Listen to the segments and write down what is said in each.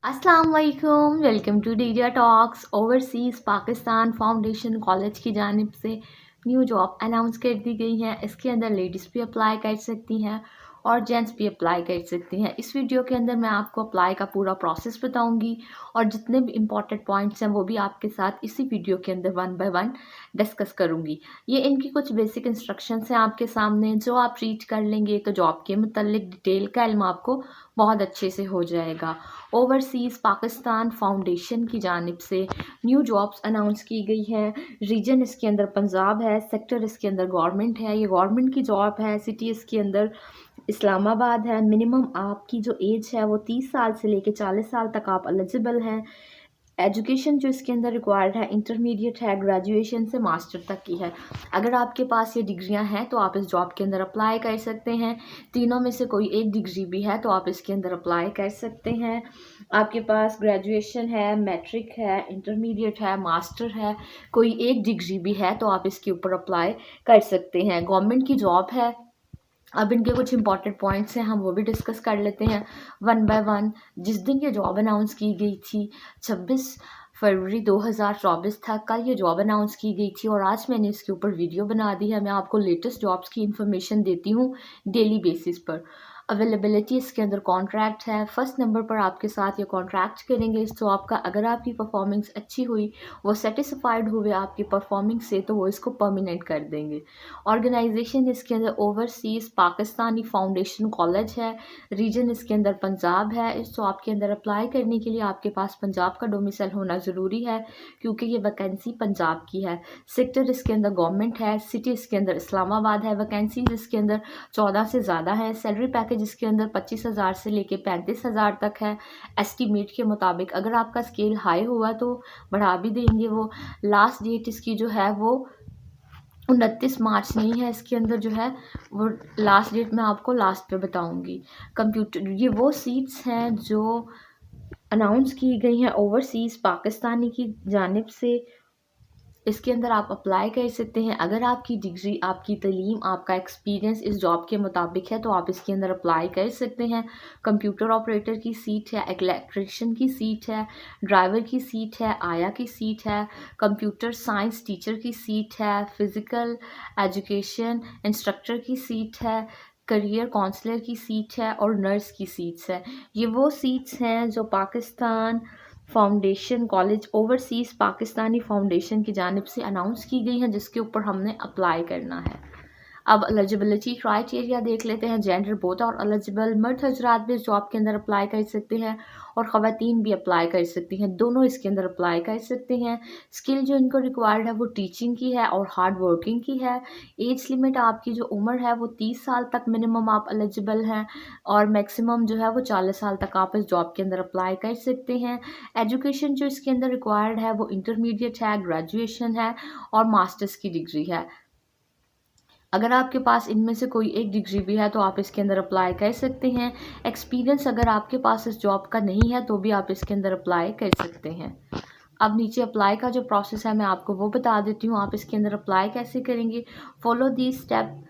अस्सलाम वालेकुम, welcome to डीडिया talks. Overseas Pakistan foundation college की जानिब से न्यू जॉब अनाउंस कर दी गई है। इसके अंदर लेडीज़ भी अप्लाई कर सकती हैं और जेंट्स भी अप्लाई कर सकती हैं। इस वीडियो के अंदर मैं आपको अप्लाई का पूरा प्रोसेस बताऊंगी और जितने भी इंपॉर्टेंट पॉइंट्स हैं वो भी आपके साथ इसी वीडियो के अंदर वन बाय वन डिस्कस करूंगी। ये इनकी कुछ बेसिक इंस्ट्रक्शंस हैं आपके सामने, जो आप रीड कर लेंगे तो जॉब के मुतल्लिक डिटेल का इल्म आपको बहुत अच्छे से हो जाएगा। ओवरसीज़ पाकिस्तान फाउंडेशन की जानिब से न्यू जॉब्स अनाउंस की गई हैं। रीजन इसके अंदर पंजाब है, सेक्टर इसके अंदर गवर्नमेंट है, ये गवर्नमेंट की जॉब है। सिटी इसके अंदर इस्लामाबाद है। मिनिमम आपकी जो एज है वो 30 साल से लेके 40 साल तक आप एलिजिबल हैं। एजुकेशन जो इसके अंदर रिक्वायर्ड है इंटरमीडिएट है, ग्रेजुएशन से मास्टर तक की है। अगर आपके पास ये डिग्रियां हैं तो आप इस जॉब के अंदर अप्लाई कर सकते हैं। तीनों में से कोई एक डिग्री भी है तो आप इसके अंदर अप्लाई कर सकते हैं। आपके पास ग्रेजुएशन है, मैट्रिक है, इंटरमीडिएट है, मास्टर है, कोई एक डिग्री भी है तो आप इसके ऊपर अप्लाई कर सकते हैं। गवर्नमेंट की जॉब है। अब इनके कुछ इंपॉर्टेंट पॉइंट्स हैं, हम वो भी डिस्कस कर लेते हैं वन बाय वन। जिस दिन ये जॉब अनाउंस की गई थी 26 फरवरी 2024 था, कल ये जॉब अनाउंस की गई थी और आज मैंने इसके ऊपर वीडियो बना दी है। मैं आपको लेटेस्ट जॉब्स की इन्फॉर्मेशन देती हूँ डेली बेसिस पर। अवेलेबिलिटी इसके अंदर कॉन्ट्रैक्ट है। फर्स्ट नंबर पर आपके साथ ये कॉन्ट्रैक्ट करेंगे इस जॉब का। अगर आपकी परफॉर्मेंस अच्छी हुई, वो सेटिस्फाइड हुए आपकी परफॉर्मेंस से, तो वो इसको परमानेंट कर देंगे। ऑर्गेनाइजेशन इसके अंदर ओवरसीज़ पाकिस्तानी फाउंडेशन कॉलेज है। रीजन इसके अंदर पंजाब है। इस जॉब के अंदर अप्लाई करने के लिए आपके पास पंजाब का डोमिसाइल होना ज़रूरी है क्योंकि ये वैकेंसी पंजाब की है। सेक्टर इसके अंदर गवर्नमेंट है। सिटी इसके अंदर इस्लामाबाद है। वैकेंसीज इसके अंदर 14 से ज़्यादा है। सैलरी पैकेज इसके अंदर 25,000 से लेके 35,000 तक है एस्टीमेट के मुताबिक। अगर आपका स्केल हाई हुआ तो बढ़ा भी देंगे वो। लास्ट डेट इसकी जो है वो 29 मार्च नहीं है, इसके अंदर जो है वो लास्ट डेट मैं आपको लास्ट पे बताऊंगी। कंप्यूटर, ये वो सीट्स हैं जो अनाउंस की गई हैं ओवरसीज़ पाकिस्तानी की जानिब से। इसके अंदर आप अप्लाई कर सकते हैं। अगर आपकी डिग्री, आपकी तालीम, आपका एक्सपीरियंस इस जॉब के मुताबिक है तो आप इसके अंदर अप्लाई कर सकते हैं। कंप्यूटर ऑपरेटर की सीट है, इलेक्ट्रिशियन की सीट है, ड्राइवर की सीट है, आया की सीट है, कंप्यूटर साइंस टीचर की सीट है, फिज़िकल एजुकेशन इंस्ट्रक्टर की सीट है, करियर काउंसलर की सीट है और नर्स की सीट्स है। ये वो सीट्स हैं जो Pakistan foundation college overseas Pakistani foundation की जानिब से अनाउंस की गई हैं, जिसके ऊपर हमने अप्लाई करना है। अब एलिजिबिलिटी क्राइटेरिया देख लेते हैं। जेंडर बोथ और एलिजिबल, मर्द हजरात भी इस जॉब के अंदर अप्लाई कर सकते हैं और ख़वातीन भी अप्लाई कर सकती हैं, दोनों इसके अंदर अप्लाई कर सकते हैं। स्किल जो इनको रिक्वायर्ड है वो टीचिंग की है और हार्ड वर्किंग की है। एज लिमिट आपकी जो उम्र है वो 30 साल तक मिनिमम आप एलिजिबल हैं और मैक्सिमम जो है वो 40 साल तक आप इस जॉब के अंदर अप्लाई कर सकते हैं। एजुकेशन जो इसके अंदर रिक्वायर्ड है वो इंटरमीडिएट है, ग्रेजुएशन है और मास्टर्स की डिग्री है। अगर आपके पास इनमें से कोई एक डिग्री भी है तो आप इसके अंदर अप्लाई कर सकते हैं। एक्सपीरियंस अगर आपके पास इस जॉब का नहीं है तो भी आप इसके अंदर अप्लाई कर सकते हैं। अब नीचे अप्लाई का जो प्रोसेस है मैं आपको वो बता देती हूँ, आप इसके अंदर अप्लाई कैसे करेंगे। Follow the step.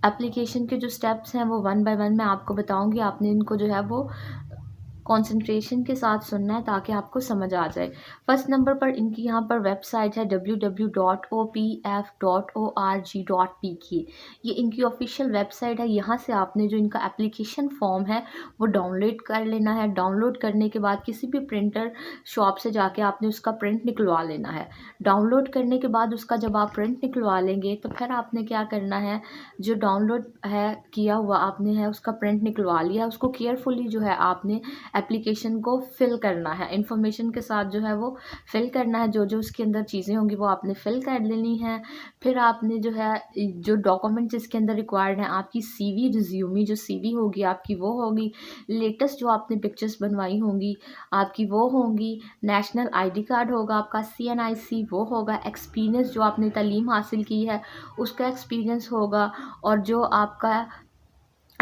एप्लीकेशन के जो स्टेप्स हैं वो वन बाय वन मैं आपको बताऊंगी। आपने इनको जो है वो कंसंट्रेशन के साथ सुनना है ताकि आपको समझ आ जाए। फर्स्ट नंबर पर इनकी यहाँ पर वेबसाइट है www.opf.org.pk। ये इनकी ऑफिशियल वेबसाइट है। यहाँ से आपने जो इनका एप्लीकेशन फॉर्म है वो डाउनलोड कर लेना है। डाउनलोड करने के बाद किसी भी प्रिंटर शॉप से जाके आपने उसका प्रिंट निकलवा लेना है। डाउनलोड करने के बाद उसका जब आप प्रिंट निकलवा लेंगे तो फिर आपने क्या करना है, जो डाउनलोड है किया हुआ आपने है उसका प्रिंट निकलवा लिया, उसको केयरफुली जो है आपने एप्लीकेशन को फिल करना है। इंफॉर्मेशन के साथ जो है वो फिल करना है। जो जो उसके अंदर चीज़ें होंगी वो आपने फिल कर लेनी है। फिर आपने जो है जो डॉक्यूमेंट्स इसके अंदर रिक्वायर्ड हैं, आपकी सीवी रिज्यूमी जो सीवी होगी आपकी वो होगी। लेटेस्ट जो आपने पिक्चर्स बनवाई होंगी आपकी वो होंगी। नेशनल आईडी कार्ड होगा आपका, CNIC वो होगा। एक्सपीरियंस जो आपने तालीम हासिल की है उसका एक्सपीरियंस होगा और जो आपका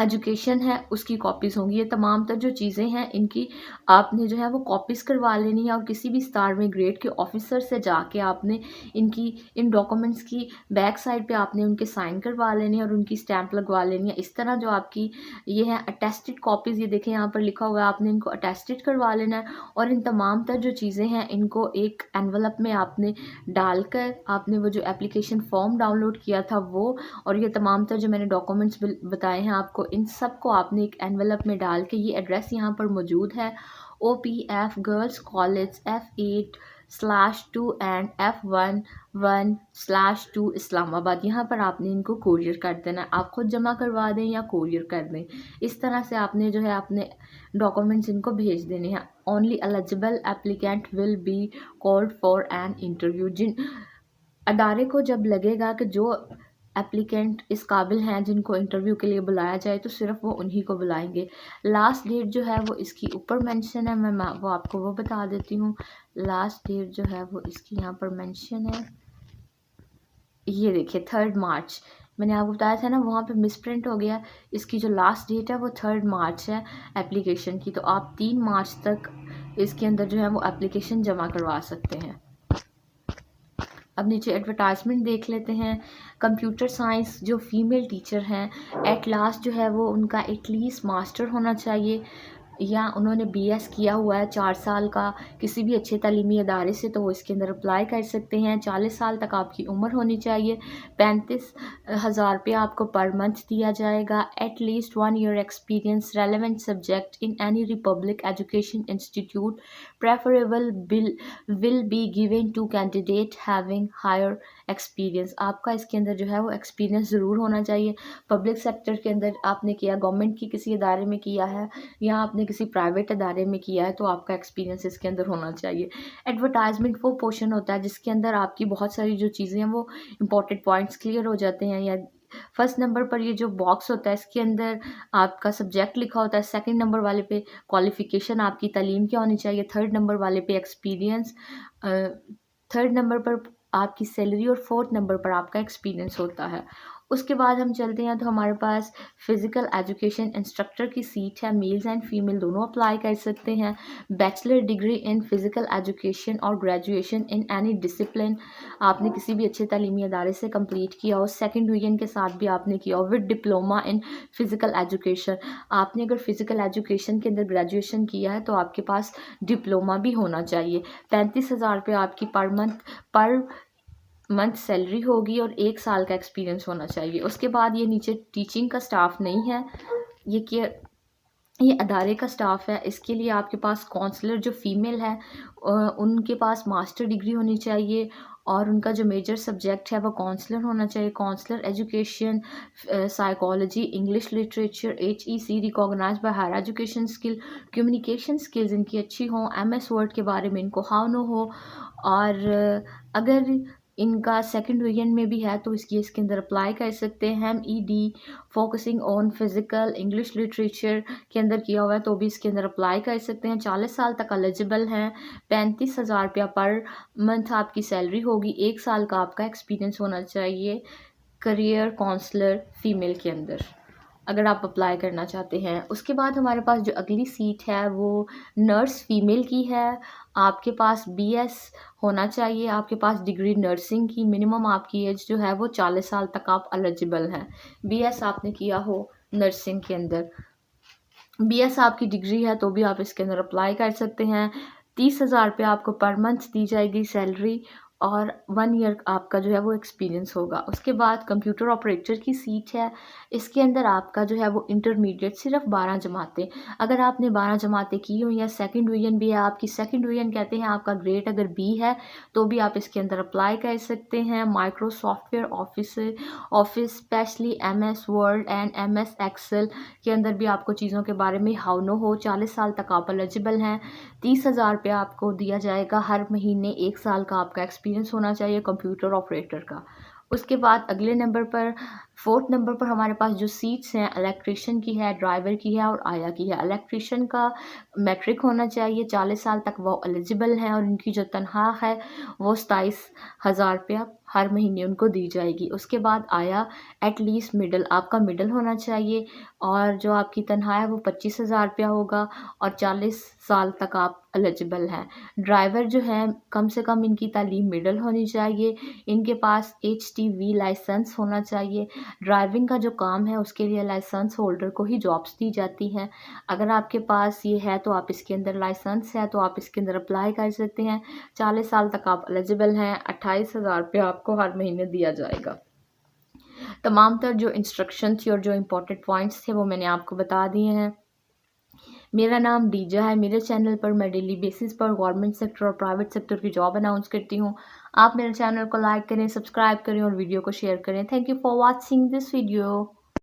एजुकेशन है उसकी कॉपीज़ होंगी। ये तमाम तर जो चीज़ें हैं इनकी आपने जो है वो कॉपीज़ करवा लेनी है और किसी भी 17वें ग्रेड के ऑफिसर से जाके आपने इनकी इन डॉक्यूमेंट्स की बैक साइड पे आपने उनके साइन करवा लेने हैं और उनकी स्टैंप लगवा लेनी है। इस तरह जो आपकी ये है अटेस्टेड कॉपीज़, ये देखें यहाँ पर लिखा हुआ है, आपने इनको अटेस्टेड करवा लेना है और इन तमाम तर जो चीज़ें हैं इनको एक एनवलप में आपने डालकर आपने वो जो एप्लीकेशन फॉर्म डाउनलोड किया था वो और ये तमाम तर जो मैंने डॉक्यूमेंट्स बताए हैं आपको, इन सब को आपने एक एनवेलप में डाल के, ये एड्रेस यहाँ पर मौजूद है, OPF girls college F8/2 and F11/2 Islamabad, यहाँ पर आपने इनको कोरियर कर देना है। आप खुद जमा करवा दें या कोरियर कर दें, इस तरह से आपने जो है अपने डॉक्यूमेंट्स इनको भेज देने हैं। Only eligible applicant will be called for an interview. जिन अदारे को जब लगेगा कि जो एप्लीकेंट इस काबिल हैं जिनको इंटरव्यू के लिए बुलाया जाए तो सिर्फ वो उन्हीं को बुलाएंगे। लास्ट डेट जो है वो इसकी ऊपर मेंशन है, मैं वो आपको वो बता देती हूँ। लास्ट डेट जो है वो इसकी यहाँ पर मेंशन है, ये देखिए 3 मार्च। मैंने आपको बताया था ना वहाँ पे मिसप्रिंट हो गया, इसकी जो लास्ट डेट है वो 3 मार्च है एप्लीकेशन की। तो आप 3 मार्च तक इसके अंदर जो है वो एप्लीकेशन जमा करवा सकते हैं। अब नीचे एडवर्टाइजमेंट देख लेते हैं। कंप्यूटर साइंस जो फीमेल टीचर हैं एट लास्ट जो है वो उनका एटलीस्ट मास्टर होना चाहिए या उन्होंने BS किया हुआ है 4 साल का किसी भी अच्छे तालीमी अदारे से, तो वो इसके अंदर अप्लाई कर सकते हैं। 40 साल तक आपकी उम्र होनी चाहिए। 35,000 रुपया आपको पर मंथ दिया जाएगा। At least 1 year experience relevant subject in any republic education institute preferable will be given to candidate having higher experience. आपका इसके अंदर जो है वो एक्सपीरियंस ज़रूर होना चाहिए। पब्लिक सेक्टर के अंदर आपने किया, गवर्नमेंट की किसी इदारे में किया है या आपने किसी प्राइवेट इदारे में किया है, तो आपका एक्सपीरियंस इसके अंदर होना चाहिए। एडवर्टाइजमेंट वो पोर्शन होता है जिसके अंदर आपकी बहुत सारी जो चीज़ें हैं वो इंपॉर्टेंट पॉइंट्स क्लियर हो जाते हैं। या फर्स्ट नंबर पर ये जो बॉक्स होता है इसके अंदर आपका सब्जेक्ट लिखा होता है। सेकंड नंबर वाले पे क्वालिफ़िकेशन आपकी तालीम क्या होनी चाहिए। थर्ड नंबर वाले पे एक्सपीरियंस, थर्ड नंबर पर आपकी सैलरी और फोर्थ नंबर पर आपका एक्सपीरियंस होता है। उसके बाद हम चलते हैं तो हमारे पास फ़िज़िकल एजुकेशन इंस्ट्रक्टर की सीट है। मेल्स एंड फीमेल दोनों अप्लाई कर सकते हैं। Bachelor degree in physical education और ग्रेजुएशन इन एनी डिसिप्लिन, आपने किसी भी अच्छे तालीमी अदारे से कंप्लीट किया हो। सेकंड डिवीजन के साथ भी आपने किया हो। With diploma in physical education, आपने अगर फ़िज़िकल एजुकेशन के अंदर ग्रेजुएशन किया है तो आपके पास डिप्लोमा भी होना चाहिए। 35,000 रुपये आपकी पर मंथ सैलरी होगी और 1 साल का एक्सपीरियंस होना चाहिए। उसके बाद ये नीचे टीचिंग का स्टाफ नहीं है, ये अदारे का स्टाफ है। इसके लिए आपके पास काउंसलर जो फीमेल है उनके पास मास्टर डिग्री होनी चाहिए और उनका जो मेजर सब्जेक्ट है वो काउंसलर होना चाहिए। Counsellor education, psychology, English literature, HEC recognise by higher education skill, communication skills इनकी अच्छी हों, MS वर्ड के बारे में इनको हाउ नो हो। और अगर इनका सेकंड डिवीजन में भी है तो इसके अंदर अप्लाई कर सकते हैं। MED focusing on physical English literature के अंदर किया हुआ है तो भी इसके अंदर अप्लाई कर सकते हैं। 40 साल तक एलिजिबल हैं। 35,000 रुपया पर मंथ आपकी सैलरी होगी। 1 साल का आपका एक्सपीरियंस होना चाहिए करियर काउंसलर फीमेल के अंदर, अगर आप अप्लाई करना चाहते हैं। उसके बाद हमारे पास जो अगली सीट है वो नर्स फीमेल की है। आपके पास BS होना चाहिए, आपके पास डिग्री नर्सिंग की। मिनिमम आपकी एज जो है वो 40 साल तक आप एलिजिबल हैं। BS आपने किया हो नर्सिंग के अंदर, BS आपकी डिग्री है तो भी आप इसके अंदर अप्लाई कर सकते हैं। 30,000 रुपये आपको पर मंथ दी जाएगी सैलरी और 1 ईयर आपका जो है वो एक्सपीरियंस होगा। उसके बाद कंप्यूटर ऑपरेटर की सीट है। इसके अंदर आपका जो है वो इंटरमीडिएट सिर्फ 12 जमातें, अगर आपने 12 जमातें की हो या सेकंड डिवीजन भी है आपकी, सेकंड डिवीजन कहते हैं आपका ग्रेड अगर B है तो भी आप इसके अंदर अप्लाई कर सकते हैं। Microsoft office specially MS word and MS Excel के अंदर भी आपको चीज़ों के बारे में हाउ नो हो। 40 साल तक आप एलिजिबल हैं। 30,000 रुपया आपको दिया जाएगा हर महीने। 1 साल का आपका एक्सपीरियंस होना चाहिए कंप्यूटर ऑपरेटर का। उसके बाद अगले नंबर पर, फोर्थ नंबर पर हमारे पास जो सीट्स हैं इलेक्ट्रीशियन की है, ड्राइवर की है और आया की है। इलेक्ट्रीशियन का मैट्रिक होना चाहिए। 40 साल तक वो एलिजिबल हैं और उनकी जो तनख्वाह है वो 27,000 रुपया हर महीने उनको दी जाएगी। उसके बाद आया एटलीस्ट मिडल, आपका मिडल होना चाहिए और जो आपकी तनख्वाह है वो 25,000 रुपया होगा और 40 साल तक आप एलिजिबल हैं। ड्राइवर जो है कम से कम इनकी तालीम मिडल होनी चाहिए, इनके पास HTV लाइसेंस होना चाहिए। ड्राइविंग का जो काम है उसके लिए लाइसेंस होल्डर को ही जॉब्स दी जाती हैं। अगर आपके पास ये है तो आप इसके अंदर लाइसेंस है तो आप इसके अंदर अप्लाई कर सकते हैं। 40 साल तक आप एलिजिबल हैं। 28,000 रुपया आपको हर महीने दिया जाएगा। तमाम तर जो इंस्ट्रक्शन थी और जो इम्पोर्टेंट पॉइंट्स थे वो मैंने आपको बता दिए हैं। मेरा नाम डीजा है। मेरे चैनल पर मैं डेली बेसिस पर गवर्नमेंट सेक्टर और प्राइवेट सेक्टर की जॉब अनाउंस करती हूँ। आप मेरे चैनल को लाइक करें, सब्सक्राइब करें और वीडियो को शेयर करें। Thank you for watching this video.